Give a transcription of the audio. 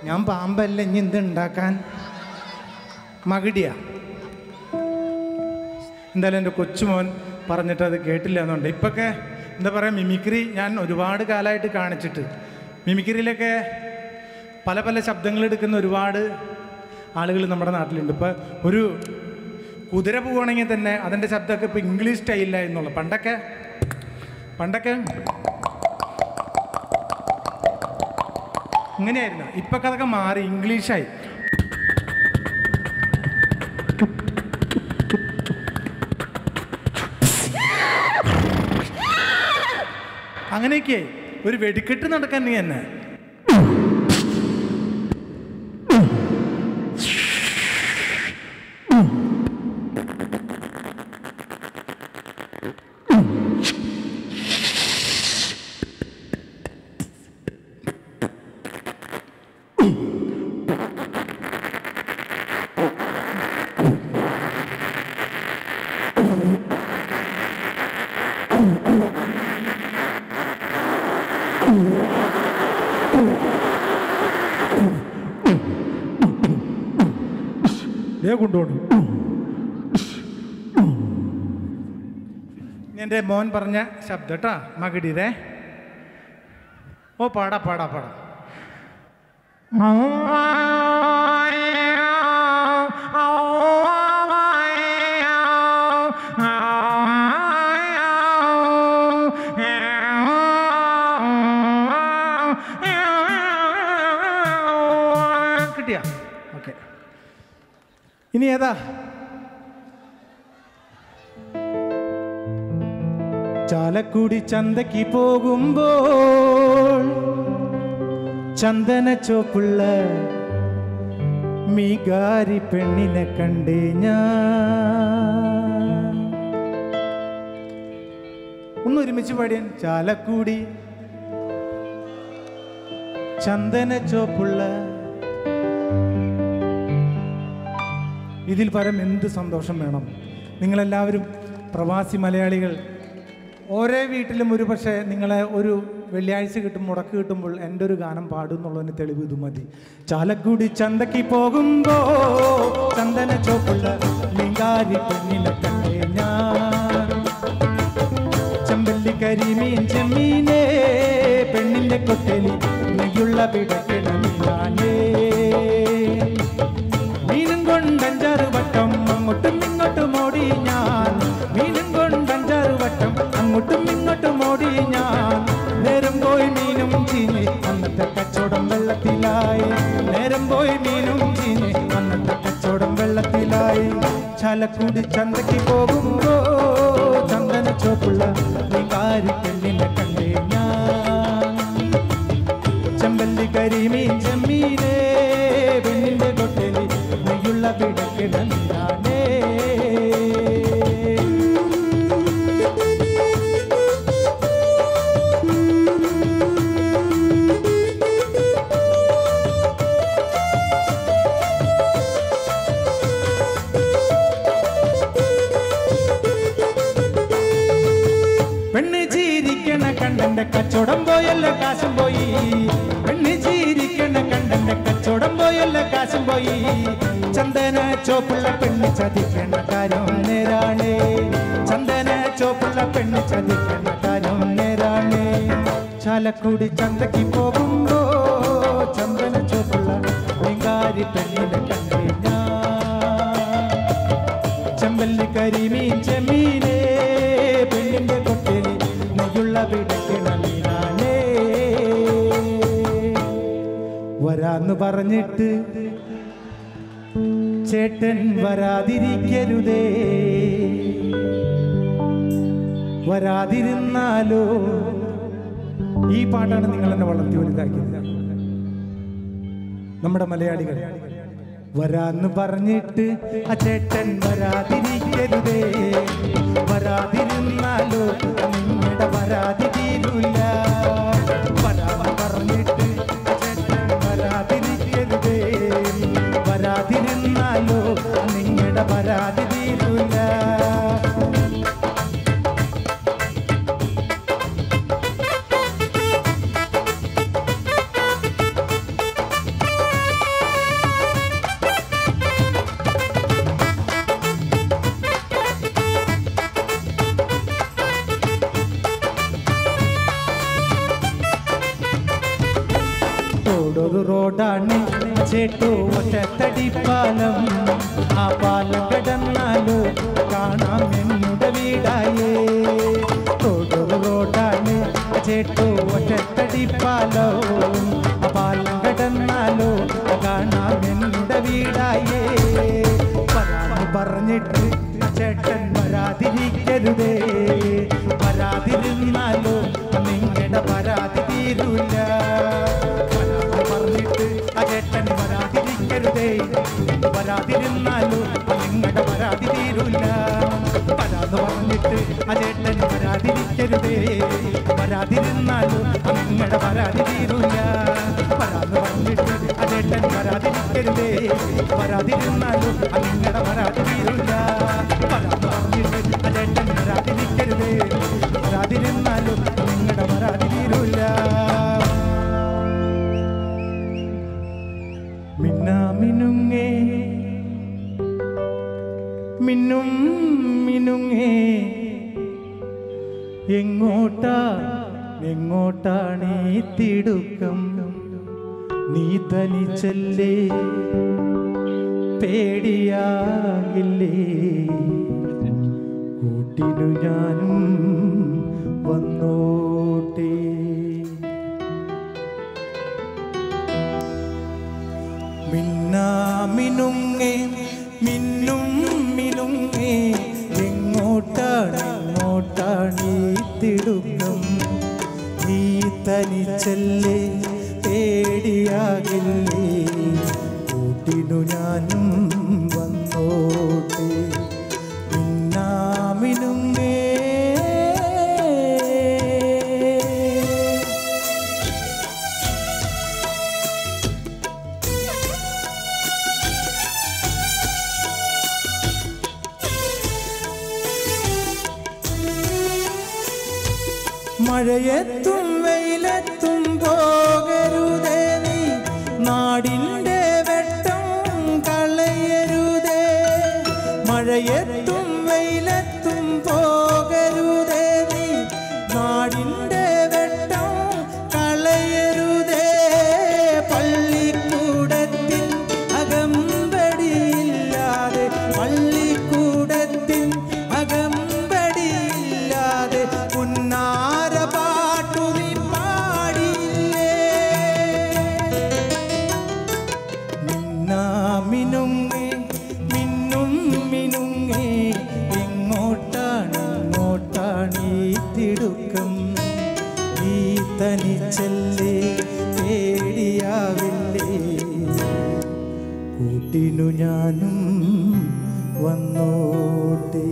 ഞാൻ പാമ്പല്ല, ഇനി എന്ത് ഉണ്ടാക്കാൻ? മകിടിയാ. എന്തായാലും എൻ്റെ കൊച്ചുമോൻ പറഞ്ഞിട്ട് അത് കേട്ടില്ല എന്നുണ്ട്. ഇപ്പൊക്കെ എന്താ പറയുക, മിമിക്രി ഞാൻ ഒരുപാട് കാലമായിട്ട് കാണിച്ചിട്ട്, മിമിക്രിയിലൊക്കെ പല പല ശബ്ദങ്ങൾ എടുക്കുന്ന ഒരുപാട് ആളുകൾ നമ്മുടെ നാട്ടിലുണ്ട്. ഇപ്പോൾ ഒരു കുതിര പോവുകയാണെങ്കിൽ തന്നെ അതിൻ്റെ ശബ്ദമൊക്കെ ഇപ്പോൾ ഇംഗ്ലീഷ് സ്റ്റൈലില്ല എന്നുള്ള. പണ്ടൊക്കെ ഇങ്ങനെയായിരുന്നു. ഇപ്പൊക്കെ അതൊക്കെ മാറി, ഇംഗ്ലീഷായി. അങ്ങനെയൊക്കെ ഒരു വെടിക്കെട്ട് നടക്കാൻ നീ തന്നെ. കൊണ്ടുപോകണം. എൻ്റെ മോൻ പറഞ്ഞ ശബ്ദം കേട്ടാ, മകിടിരെ. ഓ പാടാ പാടാ പാടാ. കിട്ടിയാ? ഓക്കെ. ഇനി ഏതാ? ചാലക്കുടി ചന്തയ്ക്ക് പോകുമ്പോൾ ചന്ദന ചോപ്പുള്ള മീകാരി പെണ്ണിനെ കണ്ടേ ഞാൻ. ഒന്ന് ഒരുമിച്ച് പാടിയാൻ. ചാലക്കുടി ചന്ദന ചോപ്പുള്ള. ഇതിൽ പരം എന്ത് സന്തോഷം വേണം? നിങ്ങളെല്ലാവരും പ്രവാസി മലയാളികൾ ഓരോ വീട്ടിലും ഒരു പക്ഷേ നിങ്ങളെ ഒരു വെള്ളിയാഴ്ച മുടക്ക് കിട്ടുമ്പോൾ എൻ്റെ ഒരു ഗാനം പാടും എന്നുള്ളതിന് തെളിവ് ഇത് മതി. ചാലക്കുടി ചന്തയ്ക്ക് പോകുമ്പോ ചന്ദന ചോപ്പുള്ള മീൻകാരി പെണ്ണിനെ കണ്ടേ ഞാൻ. ചെമ്പല്ലി കരിമീൻ ചെമ്മീനേ പെണ്ണിൻ്റെ കൊട്ടലി നെയ്യുള്ള പിടക്കണ മീനാനേ. മീനും കൊണ്ടഞ്ചാറ് വട്ടം അങ്ങോട്ടും ഇങ്ങോട്ടും ഓടി ഞാൻ. മീനും കൊണ്ടഞ്ചാറ് വട്ടം അങ്ങോട്ടും ഇങ്ങോട്ടും ഓടി ഞാൻ. നേരം പോയി മീനും ചീഞ്ഞ് അന്നത്തെ കച്ചവടം വെള്ളത്തിലായി. നേരം പോയി മീനും ചീഞ്ഞ് അന്നത്തെ കച്ചവടം വെള്ളത്തിലായി. ചാലക്കുടി ചന്തയ്ക്ക് പോകുമ്പോ ചന്ദന ചോപ്പുള്ള മീൻകാരി പെണ്ണിനെ കണ്ടേ ഞാൻ. ചെമ്പല്ലി കരിമീൻ ചെമ്മീനേ പെണ്ണിന്റെ കൊട്ടലി നെയ്യുള്ള പിടക്കിട മീനാനേ. പെണ്ണ് ചീരിക്കണ കണ്ടന്റെ കച്ചവടം പോയല്ല കാശും പോയി. പെണ്ണ് ചീരിക്കണ കണ്ടന്റെ കച്ചവടം പോയല്ല കാശും പോയി. ചന്ദന ചോപ്പുള്ള പെണ്ണ് ചതിക്കണ കാര്യം നേരാണേ. ചന്ദന ചോപ്പുള്ള പെണ്ണ് ചതിക്കണ കാര്യം നേരാണേ. ചാലക്കുടി ചന്തയ്ക്ക് പോകുമ്പോ ചന്ദന ചോപ്പുള്ള മീൻകാരി പെണ്ണിനെ കണ്ടേ ഞാൻ. ചെമ്പല്ലി കരിമീൻ ചെമ്മീനേ പെണ്ണിന്റെ കൊട്ടലി നെയ്യുള്ള പിടക്കണ മീനാനേ. വരാന്ന് പറഞ്ഞിട്ട് ചേട്ടൻ വരാതിരിക്കരുതേ. വരാതിരുന്നാലോ. ഈ പാട്ടാണ് നിങ്ങൾ എന്നെ വളർത്തി വലുതാക്കിയത് നമ്മുടെ മലയാളികൾ. വരാന്ന് പറഞ്ഞിട്ട് ആ ചേട്ടൻ വരാതിരിക്കരുതേ. വരാതിരുന്നാലോ നിങ്ങളുടെ വരാതി തീരൂല. വരാന്ന് പറഞ്ഞിട്ട് ആ ചേട്ടൻ വരാതിരിക്കരുതേ. വരാതിരുന്നാലോ നിങ്ങളുടെ വരാതി തീരൂല. റോഡൊരു റോഡാണ് ചേട്ടോ ഒറ്റത്തടി പാലം. ആ പാലം കടന്നാലോ കാണാം എന്നുടെ വീടായേ. റോഡൊരു റോഡാണ് ചേട്ടോ ഒറ്റത്തടി പാലം. ആ പാലം കടന്നാലോ കാണാം എന്നുടെ വീടായേ. പരാതി പറഞ്ഞിട്ട് ചേട്ടൻ വരാതിരിക്കരുതേ. വരാതിരുന്നാലോ നിങ്ങളുടെ പരാതി തീരൂല. പരാതി പറഞ്ഞിട്ട് ചേട്ടൻ വരാതിരിക്കരുതേ. വരാതിരുന്നാലോ നിങ്ങളുടെ പരാതി തീരൂല. പരാതി പറഞ്ഞിട്ട് ചേട്ടൻ വരാതിരിക്കരുതേ. വരാതിരുന്നാലോ നിങ്ങളുടെ പരാതി തീരൂല. പരാതി പറഞ്ഞിട്ട് ചേട്ടൻ വരാതിരിക്കരുതേ. വരാതിരുന്നാലോ നിങ്ങളുടെ പരാതി തീരൂല. പരാതി പറഞ്ഞിട്ട് ചേട്ടൻ വരാതിരിക്കരുതേ. വരാതിരുന്നാലോ നിങ്ങളുടെ പരാതി തീരൂല. മിന്നാമിനുങ്ങേ മിന്നും മിനുങ്ങേ എങ്ങോട്ടാണീ തിടുക്കം? നീ തനിച്ചല്ലേ പേടിയാകില്ലേ? കൂട്ടിനു ഞാനും വന്നോട്ടെ. മിന്നാമിനുങ്ങേ മിന്നും മിനുങ്ങേ എങ്ങോട്ടാണീ തിടുക്കം? നീ തനിച്ചല്ലേ പേടിയാകില്ലേ? കൂട്ടിനു ഞാനും വന്നോട്ടെ. മിന്നാമിനുങ്ങേ മഴയത്തും വെയിലത്തും പോകരുതേ നീ. നാടിൻ്റെ വെട്ടം കളയരുതേ. മഴയത്തും വെയിലത്തും പോകരുതേ നീ. നാടിൻ്റെ വെട്ടം കളയരുതേ. പള്ളിക്കൂടത്തിൻ അകമ്പടിയില്ലാതെ പള്ളിക്കൂടത്തിൻ അകമ്പടിയില്ലാതെ പുന്നാര പാട്ടു നീ പാടിയില്ലേ? മിന്നാമിനുങ്ങേ മിന്നും മിനുങ്ങേ എങ്ങോട്ടാണീ തിടുക്കം? നീ തനിച്ചല്ലേ പേടിയാവില്ലേ? കൂട്ടിനു ഞാനും വന്നോട്ടെ.